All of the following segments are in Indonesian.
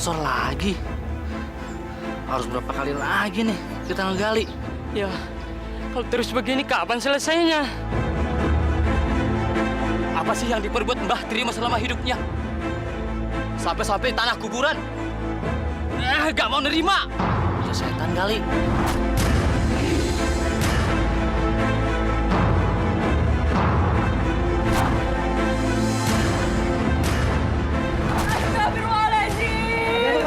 longsor lagi. Harus berapa kali lagi nih kita ngegali? Ya, kalau terus begini kapan selesainya? Apa sih yang diperbuat Mbah Trima selama hidupnya? Sampai-sampai tanah kuburan. Gak mau nerima. Ya setan kali. Astagfirullahaladzim.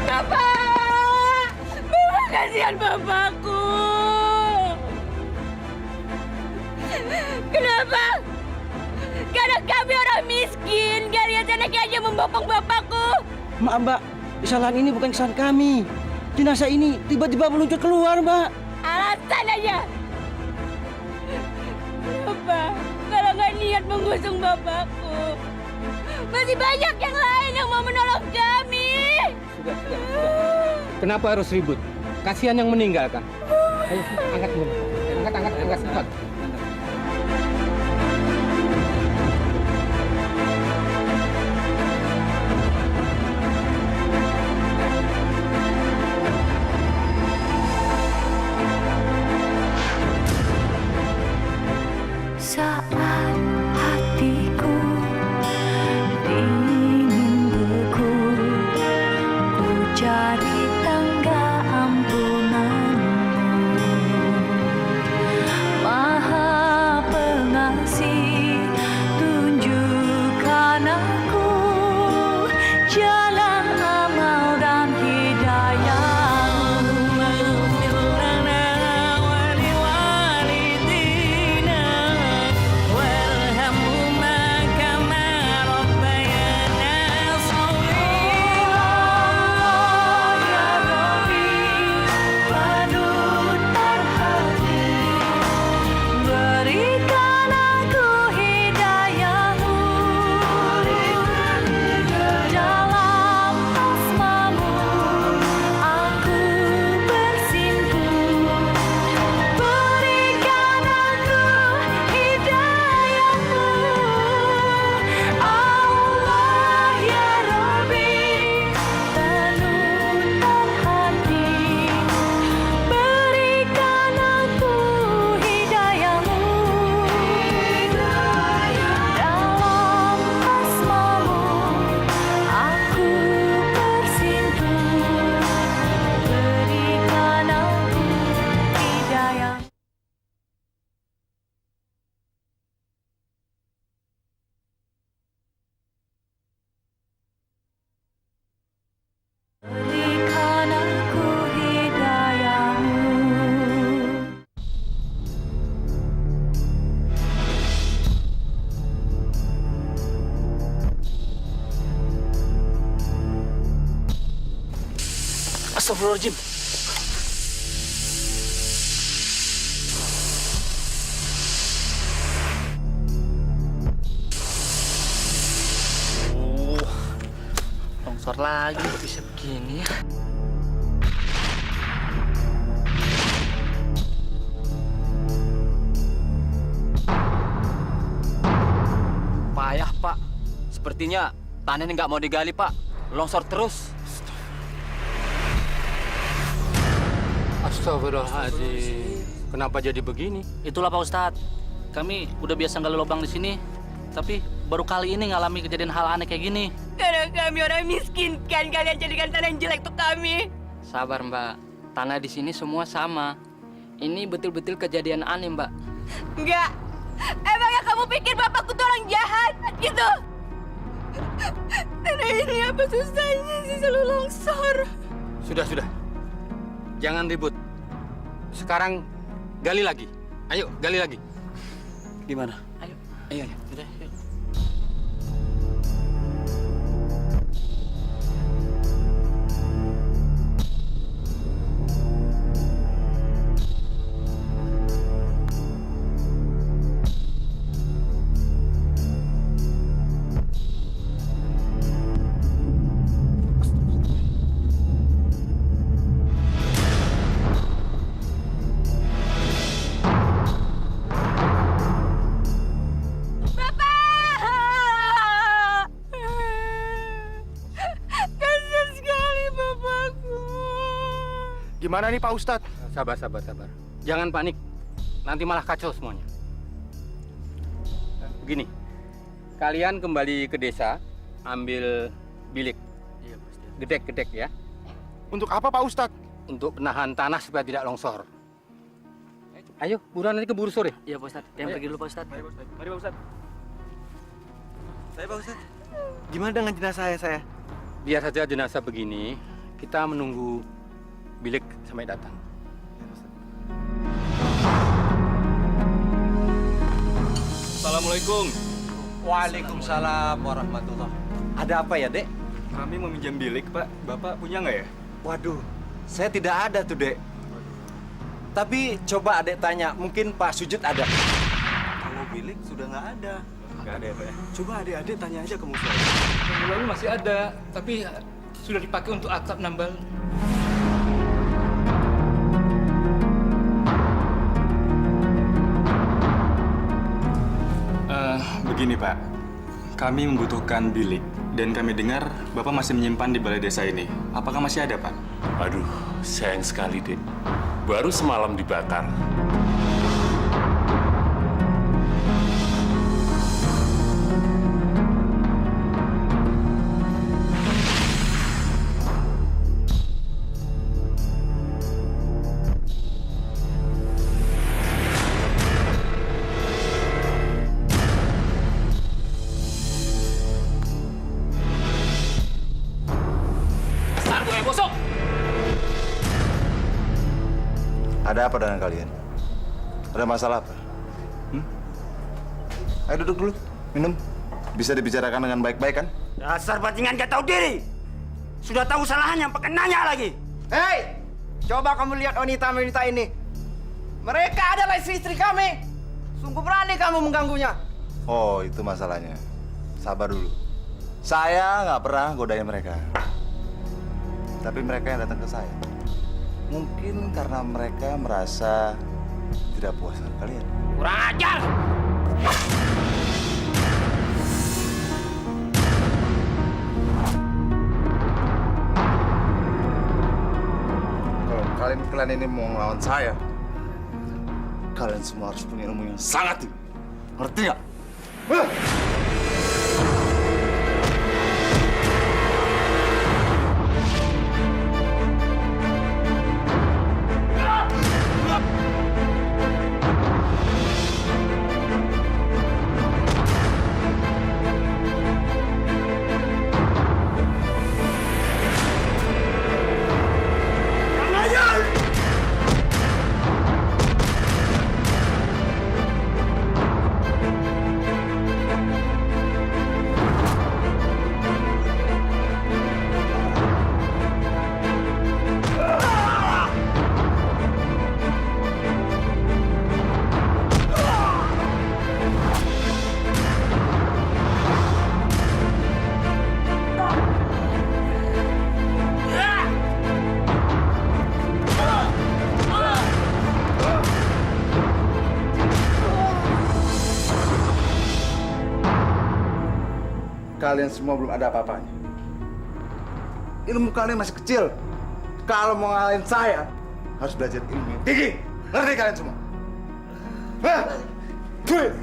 Bapak! Bapak, kasihan bapakku. Kenapa? Karena kami orang miskin. Kalian anaknya aja membopong bapakku. Maaf, Mbak. Kesalahan ini bukan kesalahan kami. Jenazah ini tiba-tiba meluncur keluar, Mbak. Alasan aja. Kenapa? Kalau nggak niat menggusung bapakku, masih banyak yang lain yang mau menolong kami. Sudah. Kenapa harus ribut? Kasihan yang meninggal, kan? Ayo, angkat dulu. Angkat, cepat. Saat hatiku ingin beku, ku cari tangga ampunanmu. Maha Pengasih, tunjukkan aku jalan amal dan hidayah. Berikan aku hidayahmu. Astagfirullahaladzim. Longsor lagi, kok bisa begini ya? Payah, Pak. Sepertinya tanah ini nggak mau digali, Pak. Longsor terus. Astagfirullahaladzim. Kenapa jadi begini? Itulah Pak Ustadz. Kami udah biasa gali lubang di sini, tapi baru kali ini ngalami kejadian hal aneh kayak gini. Karena kami orang miskin kan, kalian jadikan tanah yang jelek untuk kami. Sabar, Mbak. Tanah di sini semua sama. Ini betul-betul kejadian aneh, Mbak. Enggak. Emangnya kamu pikir bapakku tuh orang jahat gitu? Tanah ini apa susahnya sih selalu longsor? Sudah. Jangan ribut. Sekarang gali lagi. Ayo, gali lagi. Gimana? Ayo. Udah, yuk. Bapak! Gimana nih Pak Ustadz? Sabar. Jangan panik. Nanti malah kacau semuanya. Begini, kalian kembali ke desa, ambil bilik. Iya, pasti. Gedek ya. Untuk apa Pak Ustadz? Untuk penahan tanah supaya tidak longsor. Ayo, buruan nanti keburu sore. Iya, Pak Ustadz. Yang pergi dulu, Pak Ustadz. Mari Pak Ustadz. Saya Pak Ustadz. Gimana dengan jenazah saya? Biar saja jenazah begini, kita menunggu bilik sampai datang. Assalamualaikum. Waalaikumsalam warahmatullahi. Ada apa ya, Dek? Kami mau minjam bilik, Pak. Bapak punya nggak ya? Waduh, saya tidak ada tuh, Dek. Tapi coba Adek tanya, mungkin Pak Sujud ada. Kalau bilik sudah nggak ada. Nggak ada ya, Pak ya? Coba adik-adik tanya aja ke musola. Yang lalu masih ada, tapi sudah dipakai untuk atap nambal. Begini, Pak. Kami membutuhkan bilik dan kami dengar Bapak masih menyimpan di balai desa ini. Apakah masih ada, Pak? Aduh, sayang sekali, Dek. Baru semalam dibakar. Ada apa dengan kalian? Ada masalah apa? Ayo duduk dulu, minum. Bisa dibicarakan dengan baik-baik kan? Dasar bajingan gak tahu diri. Sudah tahu salahnya, pakai nanya lagi. Hei, coba kamu lihat wanita-wanita ini. Mereka adalah istri-istri kami. Sungguh berani kamu mengganggunya. Oh, itu masalahnya. Sabar dulu. Saya nggak pernah godain mereka. Tapi mereka yang datang ke saya. Mungkin karena mereka merasa tidak puas dengan kalian. Kurang ajar. Kalau kalian ini mau melawan saya, kalian semua harus punya ilmu yang sangat tinggi. Ngerti nggak? Kalian semua belum ada apa-apanya. Ilmu kalian masih kecil. Kalau mau ngalahin saya, harus belajar ilmu yang tinggi. Ngerti kalian semua? Hah? Duit!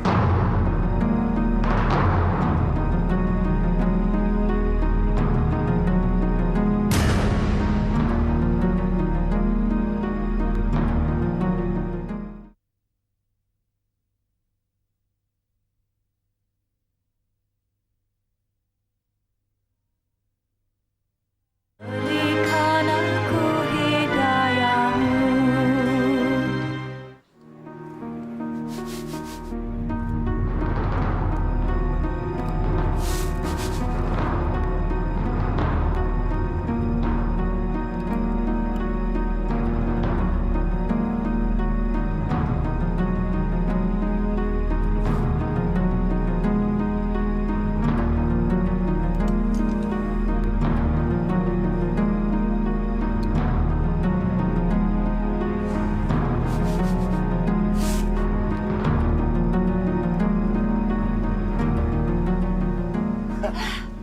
Berikan aku hidayahmu.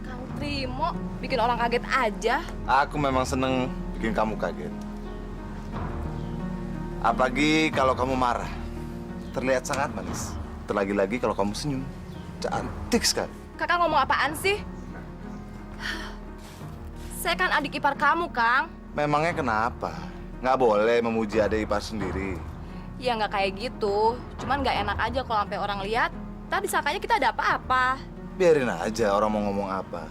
Kang Trimo bikin orang kaget aja. Aku memang seneng bikin kamu kaget. Apalagi kalau kamu marah. Terlihat sangat manis. Terlagi-lagi kalau kamu senyum. Cantik sekali. Kakang ngomong apaan sih? Saya kan adik ipar kamu, Kang. Memangnya kenapa? Nggak boleh memuji adik ipar sendiri. Ya nggak kayak gitu. Cuman nggak enak aja kalau sampai orang lihat. Tadi disangkanya kita ada apa-apa. Biarin aja orang mau ngomong apa.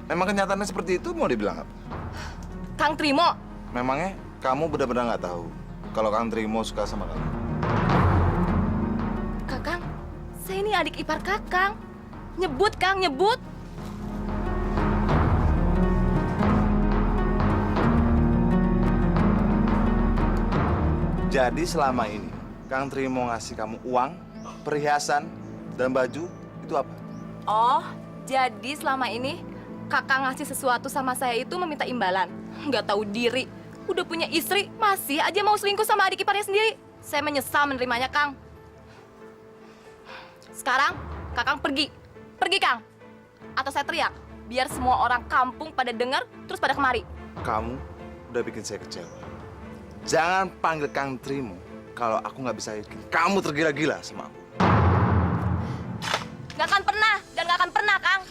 Memang kenyataannya seperti itu, mau dibilang apa? Kang Trimo, Memangnya kamu benar-benar nggak tahu kalau Kang Trimo suka sama kamu? Kakang, saya ini adik ipar Kakang. Nyebut, Kang, nyebut. Jadi selama ini Kang Trimo ngasih kamu uang, perhiasan, dan baju itu apa? Oh, jadi selama ini Kakang ngasih sesuatu sama saya itu meminta imbalan. Nggak tahu diri. Udah punya istri, masih aja mau selingkuh sama adik iparnya sendiri. Saya menyesal menerimanya, Kang. Sekarang, Kakang pergi. Pergi, Kang. Atau saya teriak, biar semua orang kampung pada dengar, terus pada kemari. Kamu udah bikin saya kecewa. Jangan panggil Kang Trimo kalau aku nggak bisa yakin kamu tergila-gila sama aku. Nggak akan pernah, dan nggak akan pernah, Kang.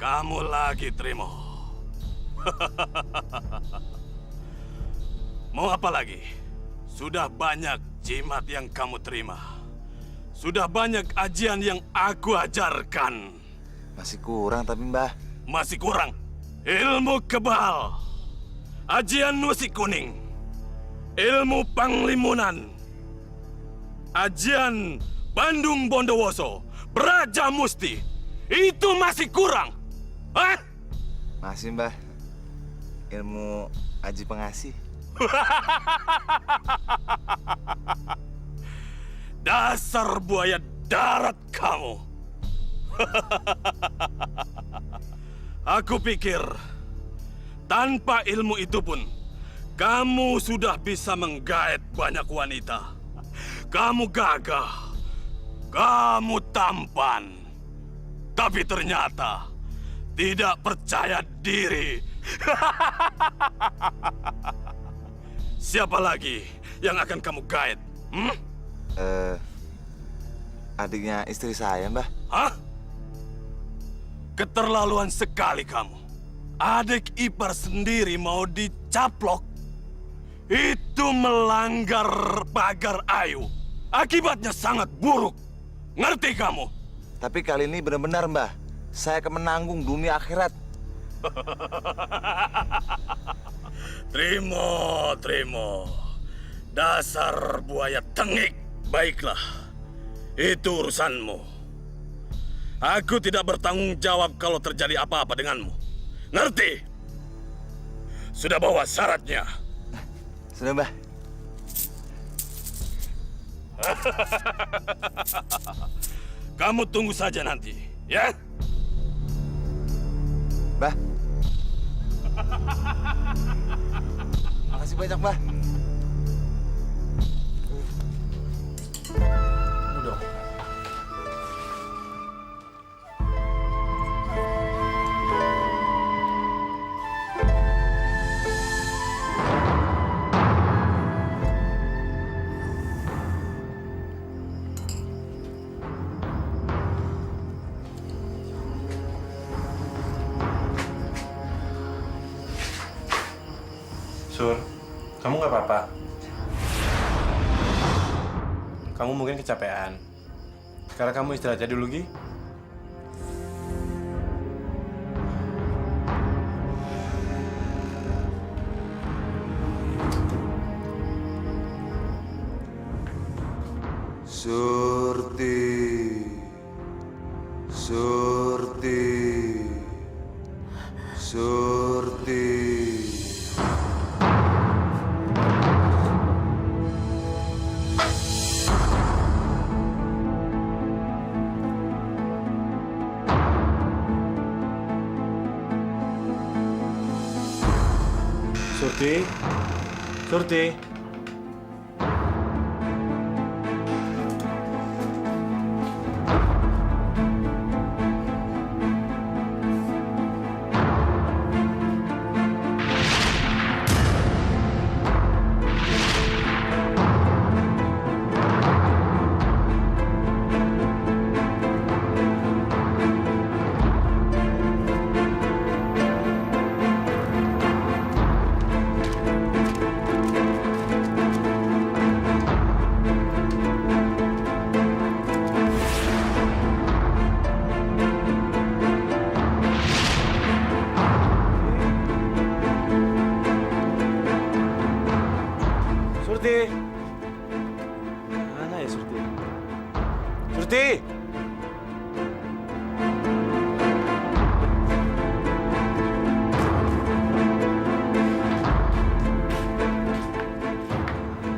Kamu lagi, Trimo. Mau apa lagi? Sudah banyak jimat yang kamu terima. Sudah banyak ajian yang aku ajarkan. Masih kurang tapi Mbah. Masih kurang. Ilmu kebal. Ajian nusi kuning. Ilmu panglimunan. Ajian Bandung Bondowoso. Braja Musti. Itu masih kurang. Hah? Masih Mbah. Ilmu aji pengasih. Dasar buaya darat kamu. Aku pikir tanpa ilmu itu pun kamu sudah bisa menggaet banyak wanita. Kamu gagah. Kamu tampan. Tapi ternyata tidak percaya diri. Siapa lagi yang akan kamu gaet? Adiknya istri saya, Mbah. Hah? Keterlaluan sekali kamu. Adik ipar sendiri mau dicaplok. Itu melanggar pagar ayu. Akibatnya sangat buruk. Ngerti kamu? Tapi kali ini benar-benar, Mbah. Saya akan menanggung dunia akhirat. Trimo. Dasar buaya tengik. Baiklah, itu urusanmu. Aku tidak bertanggung jawab kalau terjadi apa-apa denganmu. Ngerti? Sudah bawa syaratnya. Sudah, Mbah. Kamu tunggu saja nanti, ya? Mbah. Makasih banyak, Mbah. Udah. Sur, kamu nggak apa-apa? Kamu mungkin kecapean. Sekarang kamu istirahat aja dulu, Gi. Surti. Surti. Surti. Surti. Surti. Surti. Mana ya Surti? Surti.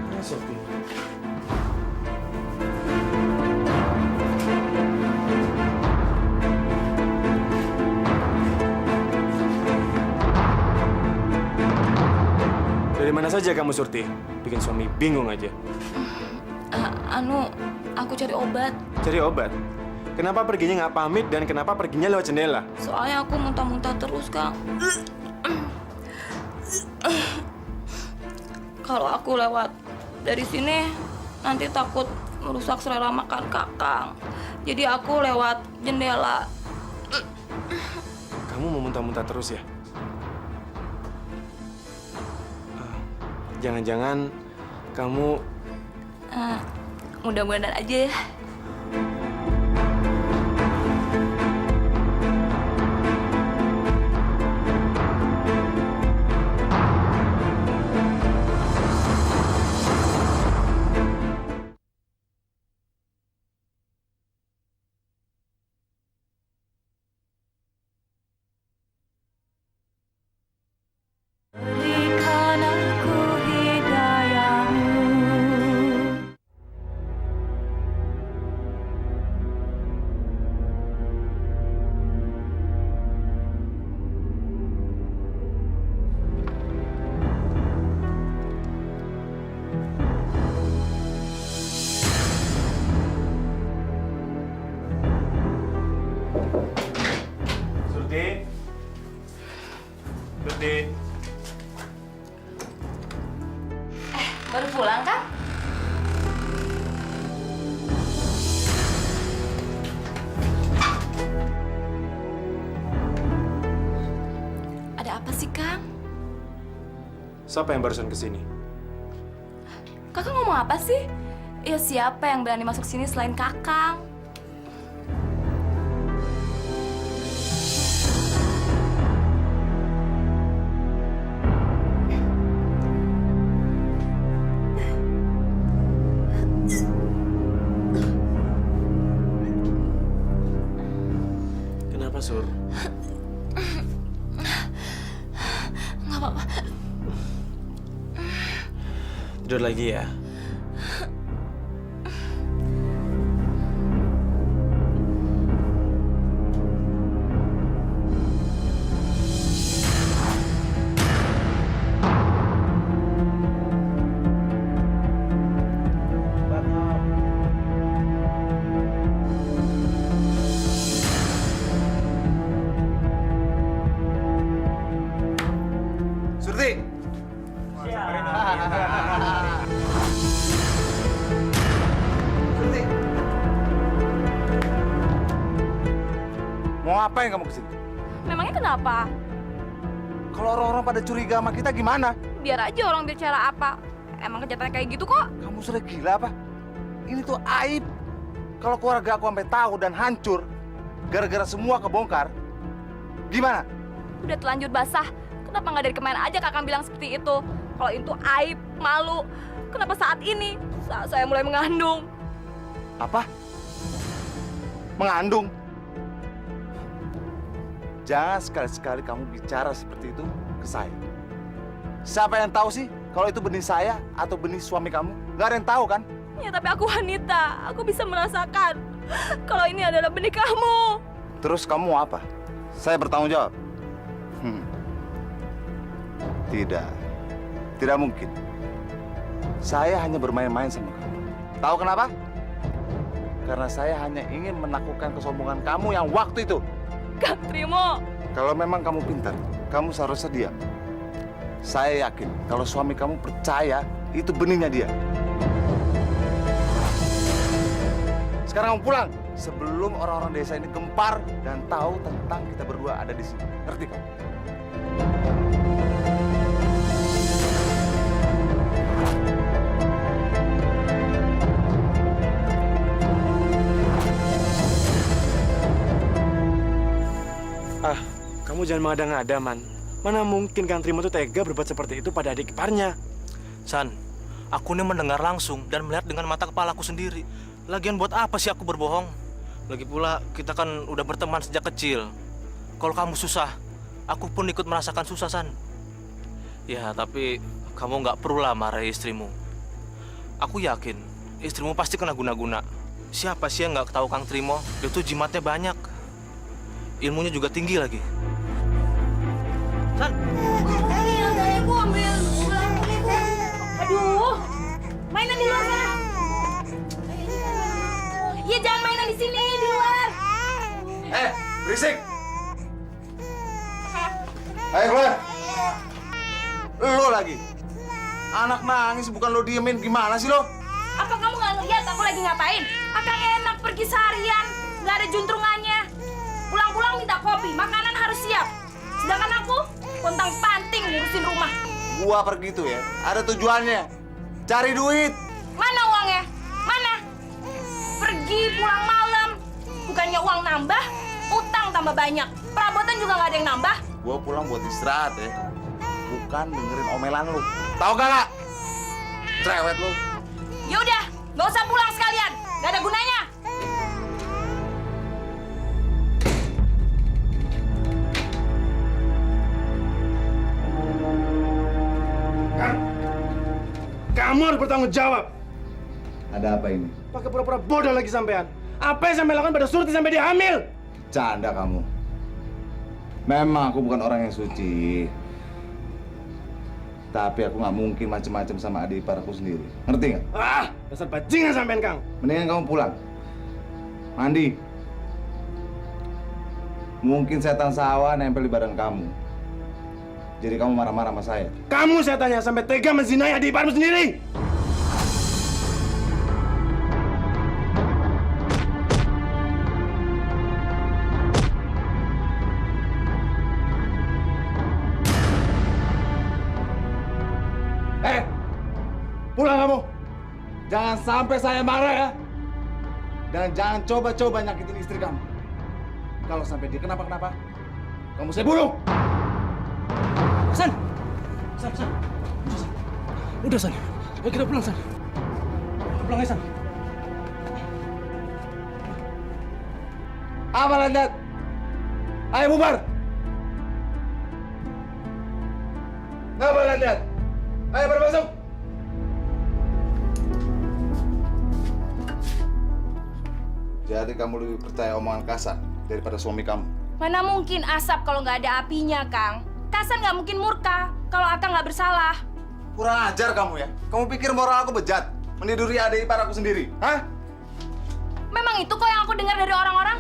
Mana Surti? Dari mana saja kamu Surti? Bikin suami bingung aja. Aku cari obat. Cari obat? Kenapa perginya nggak pamit dan kenapa perginya lewat jendela? Soalnya aku muntah-muntah terus, Kang. Kalau aku lewat dari sini, nanti takut merusak selera makan Kakang. Jadi aku lewat jendela. Kamu mau muntah-muntah terus ya? Jangan-jangan kamu... Mudah-mudahan aja ya. Berikan aku hidayahmu. Surti? Surti? Baru pulang, Kang? Ada apa sih, Kang? Siapa yang barusan kesini? Kakang ngomong apa sih? Ya siapa yang berani masuk sini selain Kakang? Kenapa, Sur? Nggak apa-apa. Tidur lagi ya? Surti. Surti. Mau ngapain kamu kesini? Memangnya kenapa? Kalau orang-orang pada curiga sama kita gimana? Biar aja orang bicara apa. Emang kenyataannya kayak gitu kok. Kamu sudah gila apa? Ini tuh aib. Kalau keluarga aku sampai tahu dan hancur gara-gara semua kebongkar, gimana? Udah telanjur basah. Kenapa nggak dari kemarin aja Kakang bilang seperti itu? Kalau itu aib, malu. Kenapa saat ini? Saat saya mulai mengandung. Apa? Mengandung? Jangan sekali-sekali kamu bicara seperti itu ke saya. Siapa yang tahu sih kalau itu benih saya atau benih suami kamu? Gak ada yang tahu kan? Ya tapi aku wanita, aku bisa merasakan kalau ini adalah benih kamu. Terus kamu apa? Saya bertanggung jawab. Tidak. Tidak mungkin. Saya hanya bermain-main sama kamu. Tahu kenapa? Karena saya hanya ingin menaklukkan kesombongan kamu yang waktu itu. Kang Trimo. Kalau memang kamu pintar, kamu seharusnya diam. Saya yakin kalau suami kamu percaya itu benihnya dia. Sekarang kamu pulang sebelum orang-orang desa ini gempar dan tahu tentang kita berdua ada di sini. Ngerti kamu? Kamu jangan mengada-ngada, Man. Mana mungkin Kang Trimo tuh tega berbuat seperti itu pada adik iparnya? San, aku ini mendengar langsung dan melihat dengan mata kepalaku sendiri. Lagian buat apa sih aku berbohong? Lagi pula kita kan udah berteman sejak kecil. Kalau kamu susah, aku pun ikut merasakan susah, San. Ya, tapi kamu nggak perlulah marahi istrimu. Aku yakin istrimu pasti kena guna-guna. Siapa sih yang nggak tahu Kang Trimo? Dia tuh jimatnya banyak. Ilmunya juga tinggi lagi. San. Aduh, mainan di luar sana. Iya, jangan mainan di sini, di luar. Berisik! Ayo keluar! Lo lagi? Anak nangis bukan lo diemin, gimana sih lo? Apa kamu nggak ngeliat aku lagi ngapain? Akang enak pergi seharian, nggak ada juntrungannya. Pulang-pulang minta kopi, makanan harus siap. Sedangkan aku, pontang-panting ngurusin rumah. Gua pergi tuh ya, ada tujuannya. Cari duit. Mana uangnya? Mana? Pergi pulang malam. Bukannya uang nambah, utang tambah banyak. Perabotan juga nggak ada yang nambah. Gua pulang buat istirahat ya. Bukan dengerin omelan lu. Tahu gak? Cerewet lu. Yaudah, nggak usah pulang sekalian. Nggak ada gunanya. Kamu harus bertanggung jawab. Ada apa ini? Pakai pura-pura bodoh lagi sampean. Apa yang sampai lakukan pada Surti sampai dia hamil? Canda kamu. Memang aku bukan orang yang suci. Tapi aku nggak mungkin macem-macem sama adik ipar aku sendiri. Ngerti nggak? Ah, dasar bajingan sampean, Kang. Mendingan kamu pulang. Mandi. Mungkin setan sawah nempel di badan kamu. Jadi kamu marah-marah sama saya. Kamu saya tanya sampai tega menzinai adik iparmu sendiri. Pulang kamu. Jangan sampai saya marah ya. Dan jangan coba-coba nyakitin istri kamu. Kalau sampai dia kenapa-kenapa, kamu saya bunuh. San. Udah, San. Ayo kita pulang, San. Pulang ya, San. Apa lanjut? Ayo bubar. Apa lanjut? Ayo bermasuk. Jadi kamu lebih percaya omongan Kasan daripada suami kamu? Mana mungkin asap kalau nggak ada apinya, Kang? Kasan nggak mungkin murka kalau Akang nggak bersalah. Kurang ajar kamu ya. Kamu pikir moral aku bejat? Meniduri adik ipar aku sendiri? Hah? Memang itu kok yang aku dengar dari orang-orang.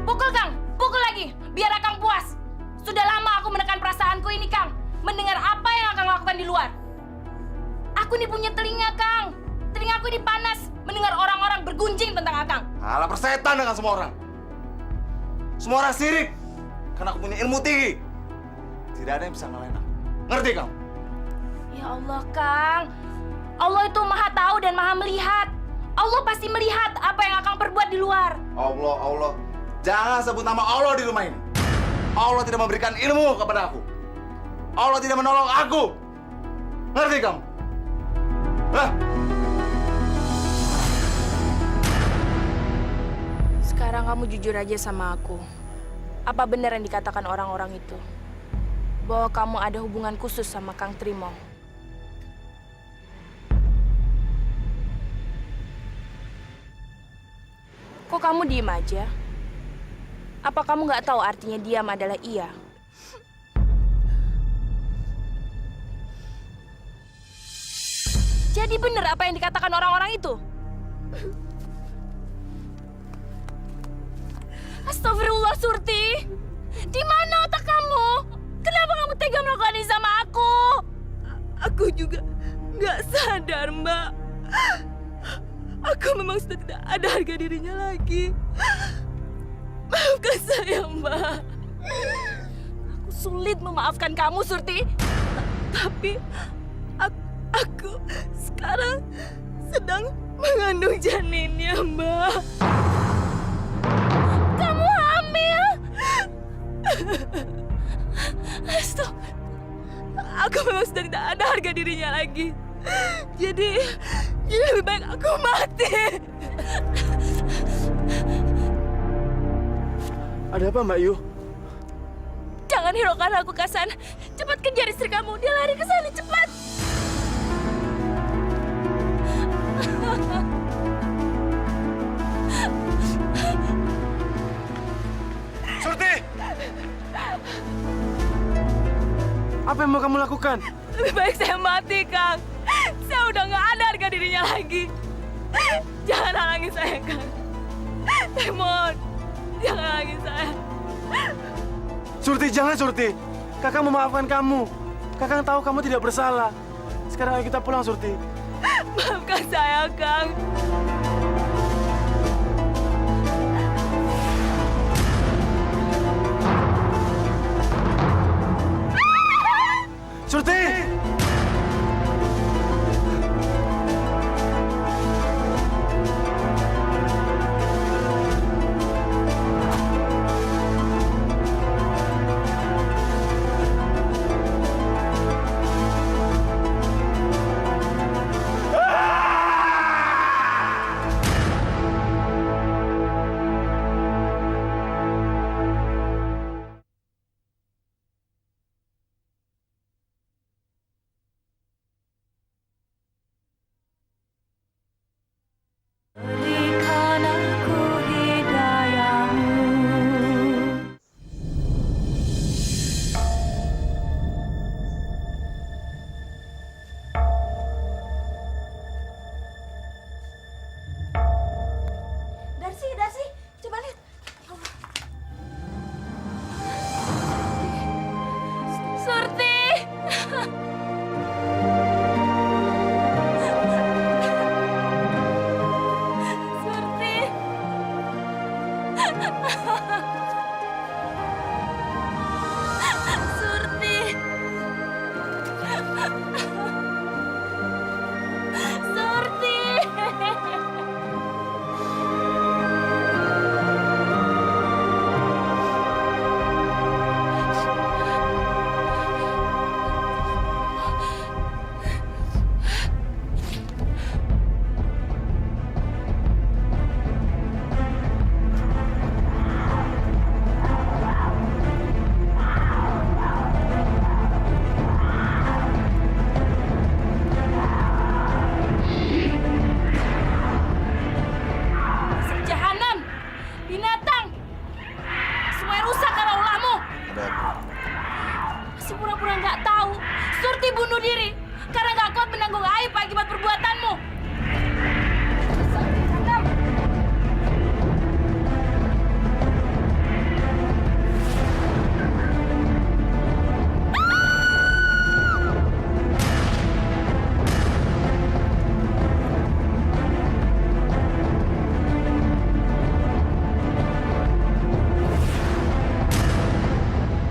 Pukul, Kang. Pukul lagi. Biar Akang puas. Sudah lama aku menekan perasaanku ini, Kang. Mendengar apa yang Akang lakukan di luar. Aku nih punya telinga, Kang. Telingaku ini panas mendengar orang-orang bergunjing tentang Akang. Alah, persetan dengan semua orang. Semua orang sirik. Karena aku punya ilmu tinggi. Tidak ada yang bisa ngalahin aku. Ngerti kamu? Ya Allah, Kang. Allah itu maha tahu dan maha melihat. Allah pasti melihat apa yang Akang perbuat di luar. Allah. Jangan sebut nama Allah di rumah ini. Allah tidak memberikan ilmu kepada aku. Allah tidak menolong aku. Ngerti kamu? Hah? Sekarang kamu jujur aja sama aku. Apa benar yang dikatakan orang-orang itu? Bahwa kamu ada hubungan khusus sama Kang Trimo? Kok kamu diem aja? Apa kamu nggak tahu artinya diam adalah iya? Jadi benar apa yang dikatakan orang-orang itu? Astagfirullah, Surti. Di mana otak kamu? Kenapa kamu tega melakukan ini sama aku? Aku juga nggak sadar, Mbak. Aku memang sudah tidak ada harga dirinya lagi. Maafkan saya, Mbak. Aku sulit memaafkan kamu, Surti. Tapi aku sekarang sedang mengandung janinnya, Mbak. Kamu hamil? Stop. Aku memang sudah tidak ada harga dirinya lagi. Jadi lebih baik aku mati. Ada apa, Mbak Yu? Jangan hiraukan aku, Kasan. Cepat kejar istri kamu. Dia lari ke sana, cepat. Surti! Apa yang mau kamu lakukan? Lebih baik saya mati, Kang. Saya udah nggak ada harga dirinya lagi. Jangan halangi saya, Kang. Saya mohon, jangan halangi saya. Surti, jangan, Surti. Kakak memaafkan kamu. Kakak tahu kamu tidak bersalah. Sekarang ayo kita pulang, Surti. Maafkan saya, Kang. Surti! Berikan aku hidayahmu. Darsi, coba lihat. Surti! Surti! Surti! Surti! Jahanam! Binatang! Semua rusak karena ulahmu! Masih pura-pura nggak tahu. Surti bunuh diri karena nggak kuat menanggung aib akibat perbuatanmu. Jahanam!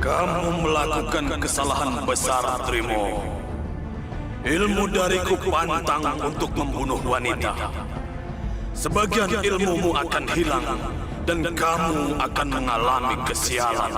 Kamu melakukan kesalahan besar, Trimo. Ilmu dariku pantang untuk membunuh wanita. Sebagian ilmumu akan hilang dan kamu akan mengalami kesialan.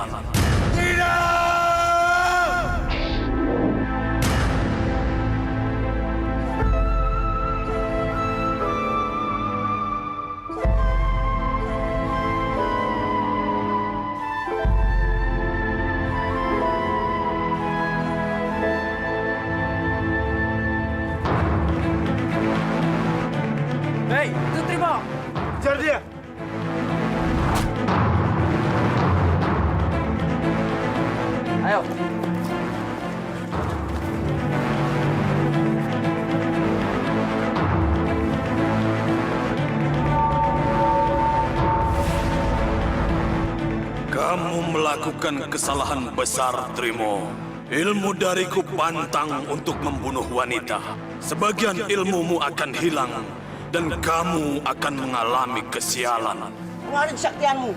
melakukan kesalahan besar, Trimo. Ilmu dariku pantang untuk membunuh wanita. Sebagian ilmumu akan hilang dan kamu akan mengalami kesialan. Keluarin kesaktianmu.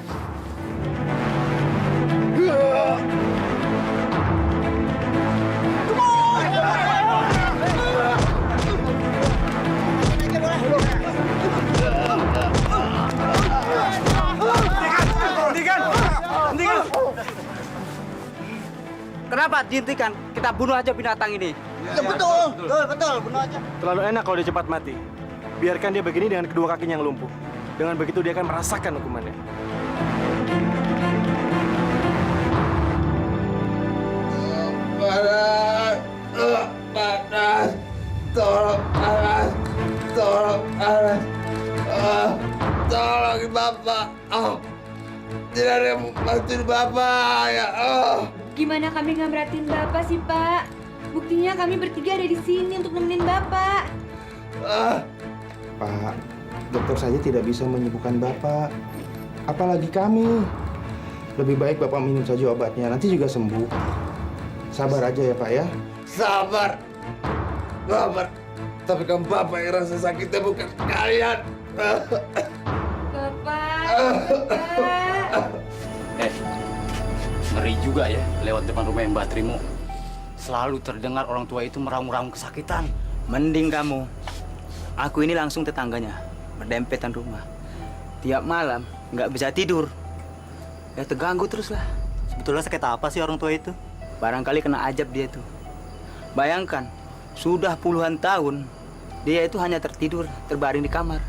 Hentikan! Kenapa dihentikan? Kita bunuh aja binatang ini. Ya, betul, bunuh aja. Terlalu enak kalau dia cepat mati. Biarkan dia begini dengan kedua kakinya yang lumpuh. Dengan begitu dia akan merasakan hukumannya. Panas, tolong panas, tolong Bapak. Tidak ada yang bantuin Bapak ya. Gimana kami nggak merhatiin Bapak sih, Pak? Buktinya kami bertiga ada di sini untuk nemenin Bapak. Pak, dokter saja tidak bisa menyembuhkan Bapak. Apalagi kami. Lebih baik Bapak minum saja obatnya, nanti juga sembuh. Sabar aja ya, Pak ya. Sabar. Tapi kan Bapak yang rasa sakitnya bukan kalian. Bapak. Ngeri juga ya lewat depan rumah Mbah Trimo. Selalu terdengar orang tua itu meraung-raung kesakitan. Mending kamu. Aku ini langsung tetangganya, berdempetan rumah. Tiap malam nggak bisa tidur. Ya terganggu terus lah. Sebetulnya sakit apa sih orang tua itu? Barangkali kena ajab dia tuh. Bayangkan, sudah puluhan tahun dia itu hanya tertidur, terbaring di kamar.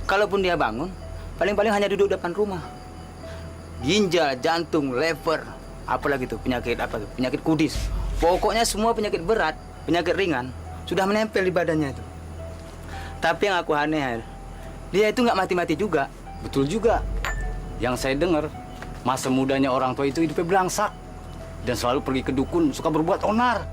Kalaupun dia bangun, paling-paling hanya duduk depan rumah. Ginjal, jantung, lever, apalagi tuh penyakit apa tuh? Penyakit kudis. Pokoknya semua penyakit berat, penyakit ringan sudah menempel di badannya itu. Tapi yang aku aneh, dia itu nggak mati-mati juga. Betul juga. Yang saya dengar, masa mudanya orang tua itu hidupnya belangsak. Dan selalu pergi ke dukun, suka berbuat onar.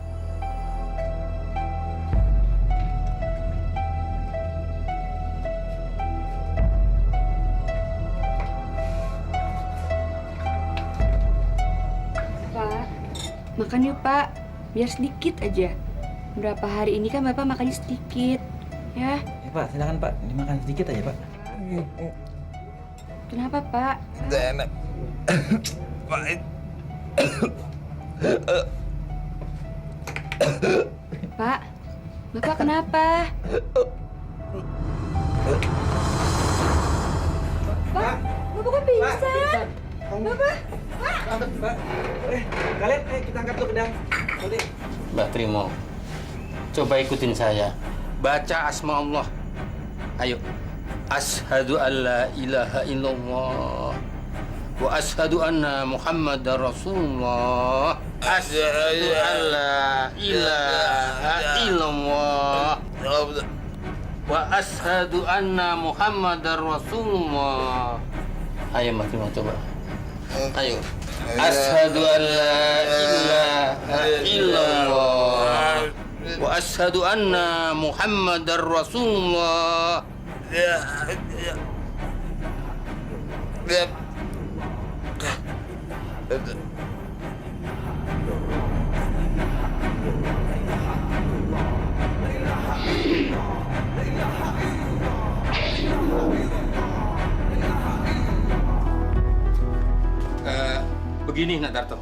Pak, makan yuk Pak. Biar sedikit aja. Berapa hari ini kan Bapak makannya sedikit. Ya. Ya Pak, silakan Pak. Dimakan sedikit aja Pak. Kenapa Pak? Enak. Pahit. Pak, Bapak kenapa? Pak, Bapak kok pingsan? Bapak, Pak, kalian kita angkat dulu pedang. Mbah Trimo, coba ikutin saya. Baca asma Allah. Ayo. Ashhadu an la ilaha illallah wa ashhadu anna Muhammadar Rasulullah. Ashhadu an la ilaha illallah wa ashhadu anna Muhammadar Rasulullah. Ayo Mbah Trimo, coba. Ayo. Ashhadu an la ilaha illallah wa ashhadu anna Muhammadar Rasulullah. Begini, Nak Darto.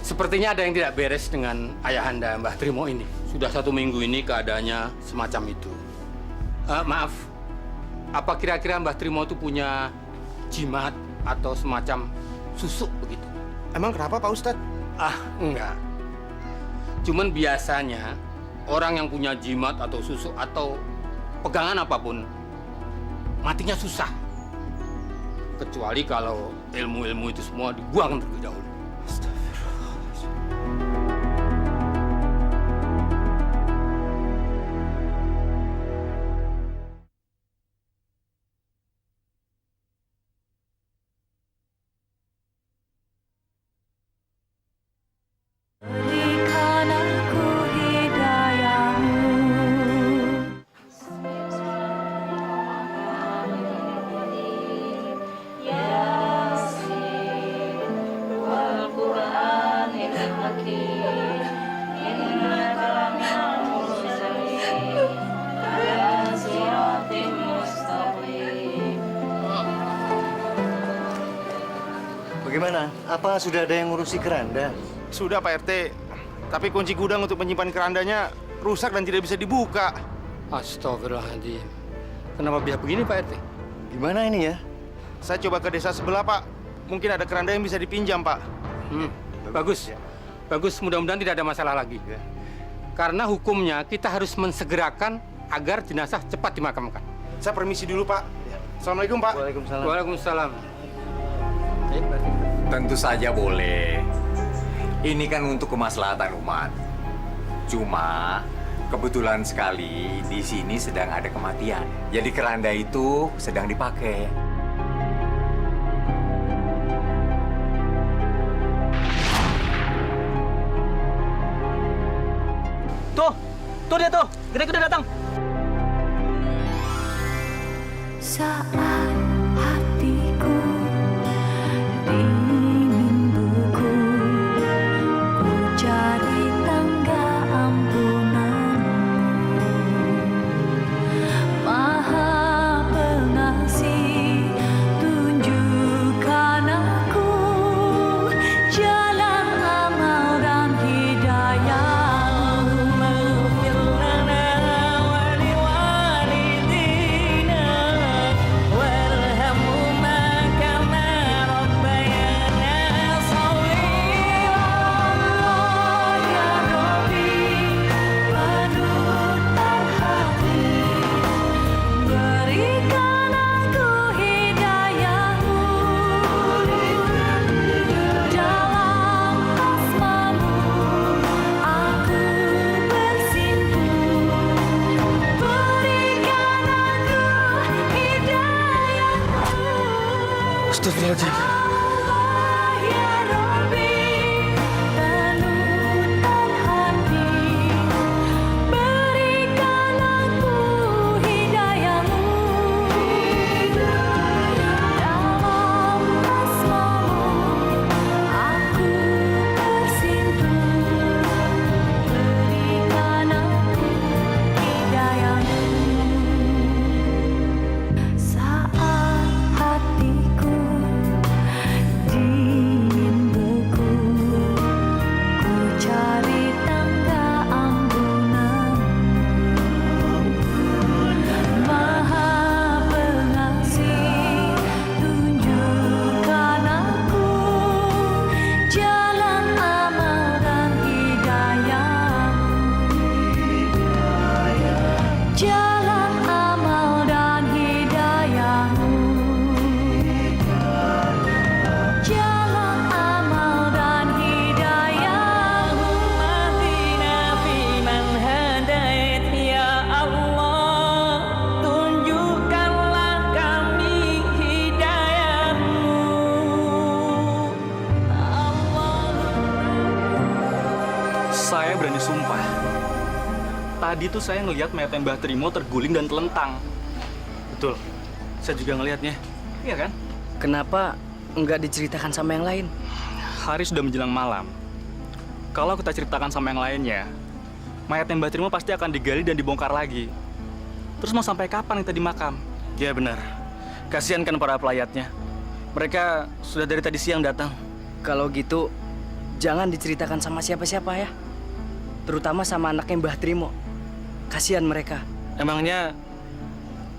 Sepertinya ada yang tidak beres dengan ayahanda Mbah Trimo ini. Sudah 1 minggu ini keadaannya semacam itu. Maaf, apa kira-kira Mbah Trimo itu punya jimat atau semacam susuk begitu? Emang kenapa Pak Ustadz? Enggak. Cuman biasanya orang yang punya jimat atau susuk atau pegangan apapun matinya susah. Kecuali kalau ilmu-ilmu itu semua dibuang terlebih dahulu. Berikan aku hidayahmu. Bagaimana? Apa sudah ada yang ngurusi keranda? Sudah Pak RT, tapi kunci gudang untuk menyimpan kerandanya rusak dan tidak bisa dibuka. Astagfirullahaladzim. Kenapa bisa begini Pak RT? Gimana ini ya? Saya coba ke desa sebelah Pak, mungkin ada keranda yang bisa dipinjam Pak. Bagus. Bagus, mudah-mudahan tidak ada masalah lagi. Karena hukumnya kita harus mensegerakan agar jenazah cepat dimakamkan. Saya permisi dulu Pak. Assalamualaikum Pak. Waalaikumsalam. Waalaikumsalam. Tentu saja boleh. Ini kan untuk kemaslahatan umat. Cuma kebetulan sekali di sini sedang ada kematian. Jadi keranda itu sedang dipakai. Tuh dia tuh, gede udah datang. Saat hatiku dingin beku, ku cari tangga ampunanmu. Maha Pengasih, tunjukkan aku jalan amal dan hidayah. Astagfirullahaladzim. Saya berani sumpah. Tadi tuh saya ngelihat mayat Mbah Trimo terguling dan telentang. Betul, saya juga ngelihatnya. Iya kan? Kenapa nggak diceritakan sama yang lain? Hari sudah menjelang malam. Kalau kita ceritakan sama yang lainnya, mayat Mbah Trimo pasti akan digali dan dibongkar lagi. Terus mau sampai kapan kita di makam? Ya benar. Kasihan kan para pelayatnya. Mereka sudah dari tadi siang datang. Kalau gitu, jangan diceritakan sama siapa-siapa ya. Terutama sama anaknya Mbah Trimo. Kasihan mereka. Emangnya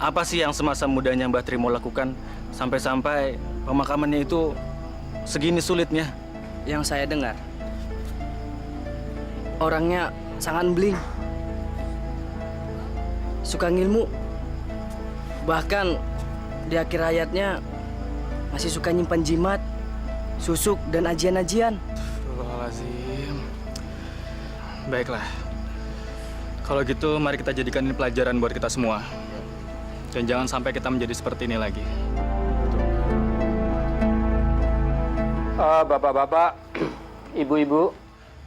apa sih yang semasa mudanya Mbah Trimo lakukan sampai-sampai pemakamannya itu segini sulitnya? Yang saya dengar, orangnya sangat beling, suka ngilmu. Bahkan di akhir hayatnya masih suka nyimpan jimat, susuk, dan ajian-ajian. Astagfirullahaladzim. Baiklah. Kalau gitu mari kita jadikan ini pelajaran buat kita semua. Dan jangan sampai kita menjadi seperti ini lagi. Bapak-bapak, ibu-ibu,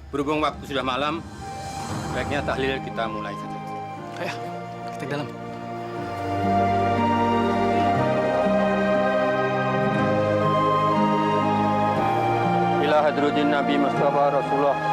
berhubung waktu sudah malam, baiknya tahlil kita mulai saja. Ayo, kita ke dalam. Ila hadruddin Nabi Mustafa Rasulullah